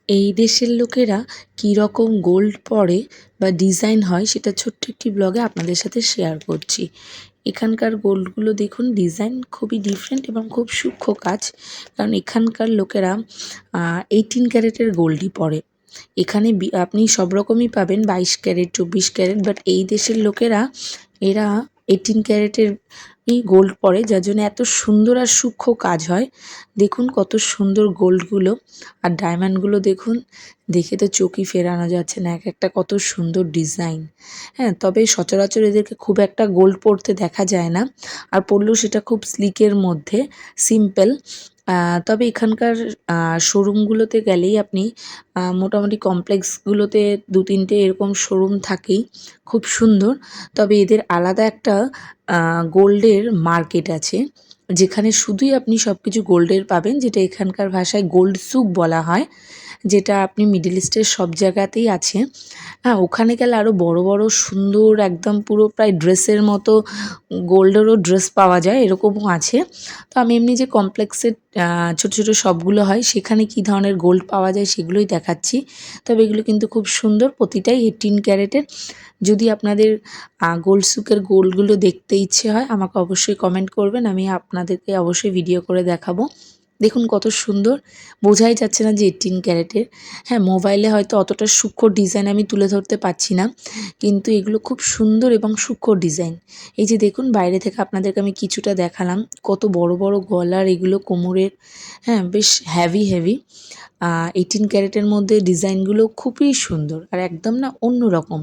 এই দেশের লোকেরা কীরকম গোল্ড পরে বা ডিজাইন হয় সেটা ছোট্ট একটি ব্লগে আপনাদের সাথে শেয়ার করছি। এখানকার গোল্ডগুলো দেখুন, ডিজাইন খুবই ডিফারেন্ট এবং খুব সূক্ষ্ম কাজ। কারণ এখানকার লোকেরা 18 ক্যারেটের গোল্ডই পরে। এখানে আপনি সব রকমই পাবেন, 22 ক্যারেট, 24 ক্যারেট, বাট এই দেশের লোকেরা এরা 18 ক্যারেটের গোল্ড পরে, যার জন্য এত সুন্দর আর সূক্ষ্ম কাজ হয়। দেখুন কত সুন্দর গোল্ডগুলো, আর ডায়মন্ডগুলো দেখুন, দেখে তো চোখই ফেরানো যাচ্ছে না, এক একটা কত সুন্দর ডিজাইন। হ্যাঁ, তবে সচরাচর এদেরকে খুব একটা গোল্ড পরতে দেখা যায় না, আর পরলেও সেটা খুব স্লিকের মধ্যে, সিম্পল। তবে এখানকার শোরুমগুলোতে গেলেই আপনি মোটামুটি কমপ্লেক্সগুলোতে 2-3টে এরকম শোরুম থাকেই, খুব সুন্দর। তবে এদের আলাদা একটা গোল্ডের মার্কেট আছে, যেখানে শুধুই আপনি সব কিছু গোল্ডের পাবেন, যেটা এখানকার ভাষায় গোল্ড সুক বলা হয়, যেটা আপনি মিডল ইস্টের সব জায়গাতেই আছে। হ্যাঁ, ওখানে গেলে আরও বড় বড় সুন্দর একদম পুরো প্রায় ড্রেসের মতো গোল্ডেরও ড্রেস পাওয়া যায়, এরকমও আছে। তো আমি এমনি যে কমপ্লেক্সের ছোটো ছোটো শপগুলো হয় সেখানে কী ধরনের গোল্ড পাওয়া যায় সেগুলোই দেখাচ্ছি। তবে এগুলো কিন্তু খুব সুন্দর, প্রতিটাই 18 ক্যারেটের। যদি আপনাদের গোল্ড সুকের গোল্ডগুলো দেখতে ইচ্ছে হয় আমাকে অবশ্যই কমেন্ট করবেন, আমি আপনাদেরকে অবশ্যই ভিডিও করে দেখাবো। দেখুন কত সুন্দর, বোঝাই যাচ্ছে না যে 18 ক্যারেটের। হ্যাঁ, মোবাইলে হয়তো অতটা সূক্ষ্ম ডিজাইন আমি তুলে ধরতে পারছি না, কিন্তু এগুলো খুব সুন্দর এবং সূক্ষ্ম ডিজাইন। এই যে দেখুন, বাইরে থেকে আপনাদেরকে আমি কিছুটা দেখালাম, কত বড় বড় গলার এগুলো, কোমরের। হ্যাঁ, বেশ হেভি হেভি। 18 ক্যারেটের মধ্যে ডিজাইনগুলো খুবই সুন্দর আর একদম না অন্যরকম।